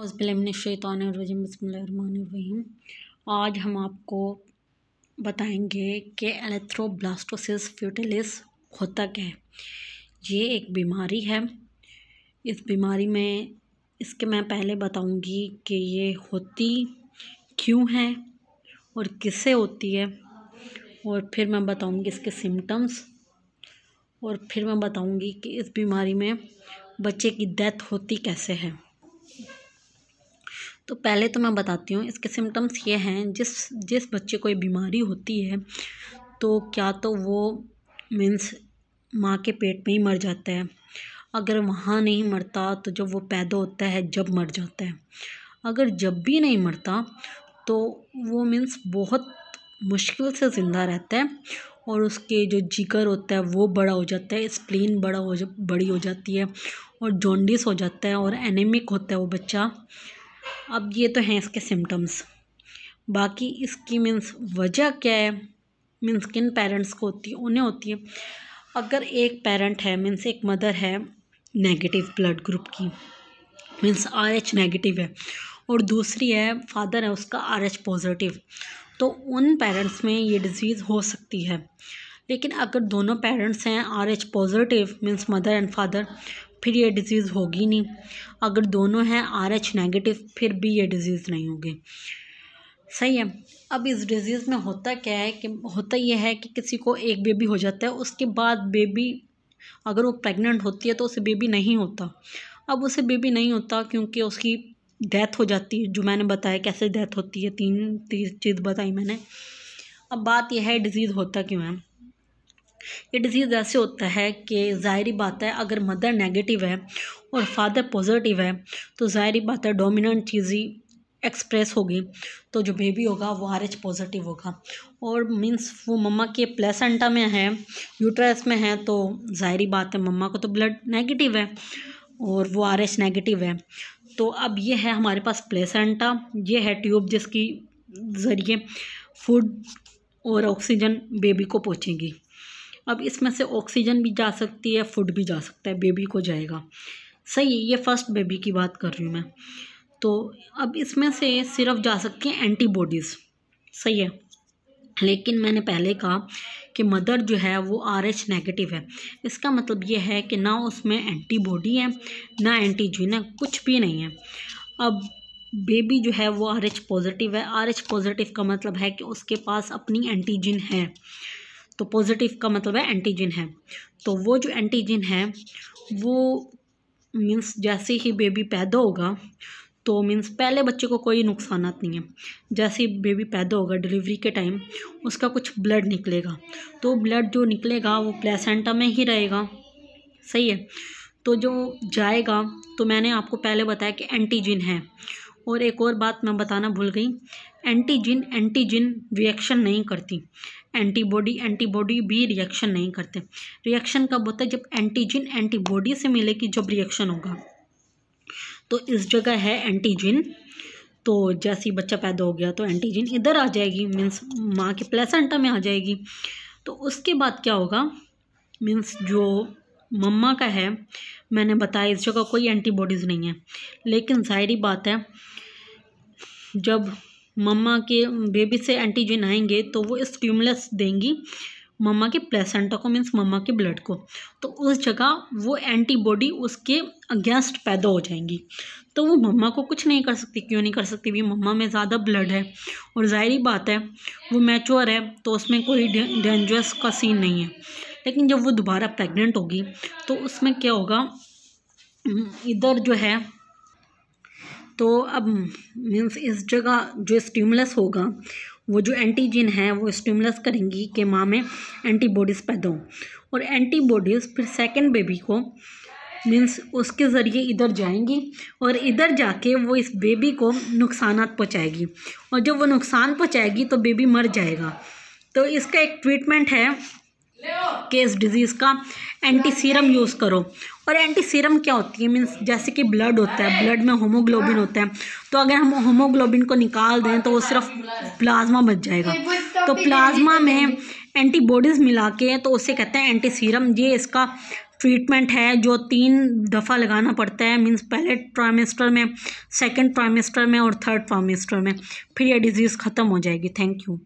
बिस्मिल्लाहिर्रहमानिर्रहीम। आज हम आपको बताएंगे कि एरिथ्रोब्लास्टोसिस फ्यूटिलिस होता क्या है। ये एक बीमारी है। इस बीमारी में मैं पहले बताऊंगी कि ये होती क्यों है और किससे होती है, और फिर मैं बताऊंगी इसके सिम्टम्स, और फिर मैं बताऊंगी कि इस बीमारी में बच्चे की डेथ होती कैसे है। तो पहले तो मैं बताती हूँ इसके सिम्टम्स ये हैं। जिस बच्चे को ये बीमारी होती है तो क्या तो वो मीन्स माँ के पेट में ही मर जाता है। अगर वहाँ नहीं मरता तो जब वो पैदा होता है जब मर जाता है। अगर जब भी नहीं मरता तो वो मीन्स बहुत मुश्किल से ज़िंदा रहता है, और उसके जो जिगर होता है वो बड़ा हो जाता है, स्प्लीन बड़ी हो जाती है, और जॉन्डिस हो जाता है, और एनीमिक होता है वो बच्चा। अब ये तो हैं इसके सिम्टम्स। बाकी इसकी मीन्स वजह क्या है, मीन्स किन पेरेंट्स को होती है, उन्हें होती है। अगर एक पेरेंट है मीन्स एक मदर है नेगेटिव ब्लड ग्रुप की, मीन्स RH नेगेटिव है, और दूसरी है फादर है उसका RH पॉजिटिव, तो उन पेरेंट्स में ये डिज़ीज़ हो सकती है। लेकिन अगर दोनों पेरेंट्स हैं RH positive means mother and father, फिर ये डिज़ीज़ होगी नहीं। अगर दोनों हैं RH नेगेटिव फिर भी ये डिज़ीज़ नहीं होगी। सही है। अब इस डिज़ीज़ में होता क्या है कि होता ये है कि किसी को एक बेबी हो जाता है, उसके बाद बेबी अगर वो प्रेग्नेंट होती है तो उसे बेबी नहीं होता। अब उसे बेबी नहीं होता क्योंकि उसकी डेथ हो जाती है, जो मैंने बताया कैसे डेथ होती है, तीन चीज़ बताई मैंने। अब बात यह है डिज़ीज़ होता क्यों है। ये डिज़ीज़ ऐसे होता है कि ज़ाहिरी बात है अगर मदर नेगेटिव है और फादर पॉजिटिव है तो ज़ाहिरी बात है डोमिनेंट चीज़ ही एक्सप्रेस होगी, तो जो बेबी होगा वो RH पॉजिटिव होगा। और मीन्स वो मम्मा के प्लेसेंटा में है, यूट्रस में है, तो ज़ाहिरी बात है मम्मा को तो ब्लड नेगेटिव है और वो RH नेगेटिव है। तो अब ये है हमारे पास प्लेसेंटा, ये है ट्यूब जिसकी ज़रिए फूड और ऑक्सीजन बेबी को पहुँचेगी। अब इसमें से ऑक्सीजन भी जा सकती है, फूड भी जा सकता है, बेबी को जाएगा। सही है, ये फर्स्ट बेबी की बात कर रही हूँ मैं। तो अब इसमें से सिर्फ जा सकती हैं एंटीबॉडीज़। सही है, लेकिन मैंने पहले कहा कि मदर जो है वो RH नेगेटिव है। इसका मतलब ये है कि ना उसमें एंटीबॉडी है ना एंटीजन है, कुछ भी नहीं है। अब बेबी जो है वो RH पॉजिटिव है। RH पॉजिटिव का मतलब है कि उसके पास अपनी एंटीजन है, तो पॉजिटिव का मतलब है एंटीजन है। तो वो जो एंटीजन है वो मीन्स जैसे ही बेबी पैदा होगा तो मीन्स पहले बच्चे को कोई नुकसानात नहीं है। जैसे ही बेबी पैदा होगा डिलीवरी के टाइम उसका कुछ ब्लड निकलेगा, तो ब्लड जो निकलेगा वो प्लेसेंटा में ही रहेगा। सही है, तो जो जाएगा, तो मैंने आपको पहले बताया कि एंटीजन है। और एक और बात मैं बताना भूल गई, एंटीजन रिएक्शन नहीं करती, एंटीबॉडी भी रिएक्शन नहीं करते। रिएक्शन कब होता है, जब एंटीजन एंटीबॉडी से मिलेगी जब रिएक्शन होगा। तो इस जगह है एंटीजन, तो जैसे ही बच्चा पैदा हो गया तो एंटीजन इधर आ जाएगी, मीन्स माँ के प्लेसेंटा में आ जाएगी। तो उसके बाद क्या होगा, मीन्स जो मम्मा का है मैंने बताया इस जगह कोई एंटीबॉडीज़ नहीं है। लेकिन ज़ाहिरी बात है जब मम्मा के बेबी से एंटीजन आएंगे तो वो स्टिमुलस देंगी मम्मा के प्लेसेंटा को, मीन्स मम्मा के ब्लड को, तो उस जगह वो एंटीबॉडी उसके अगेंस्ट पैदा हो जाएंगी। तो वो मम्मा को कुछ नहीं कर सकती। क्यों नहीं कर सकती, भी मम्मा में ज़्यादा ब्लड है और ज़ाहिरी बात है वो मैच्योर है तो उसमें कोई डेंजरस का सीन नहीं है। लेकिन जब वो दोबारा प्रेग्नेंट होगी तो उसमें क्या होगा, इधर जो है तो अब मीन्स इस जगह जो स्टिमुलस होगा, वो जो एंटीजन है वो स्टिमुलस करेंगी कि माँ में एंटीबॉडीज़ पैदा हो, और एंटीबॉडीज़ फिर सेकंड बेबी को मीन्स उसके ज़रिए इधर जाएंगी और इधर जाके वो इस बेबी को नुकसानात पहुँचाएगी, और जब वो नुकसान पहुँचाएगी तो बेबी मर जाएगा। तो इसका एक ट्रीटमेंट है कि इस डिज़ीज़ का एंटी सीरम यूज़ करो। और एंटी सीरम क्या होती है, मीन्स जैसे कि ब्लड होता है, ब्लड में होमोग्लोबिन होता है, तो अगर हम होमोग्लोबिन को निकाल दें तो वो सिर्फ प्लाज्मा बच जाएगा। तो प्लाज्मा में एंटीबॉडीज़ मिला के तो उसे कहते हैं एंटी सीरम। ये इसका ट्रीटमेंट है जो 3 दफ़ा लगाना पड़ता है, मीन्स पहले ट्राइमेस्टर में, सेकंड ट्राइमेस्टर में और थर्ड ट्राइमेस्टर में, फिर ये डिज़ीज़ ख़त्म हो जाएगी। Thank you.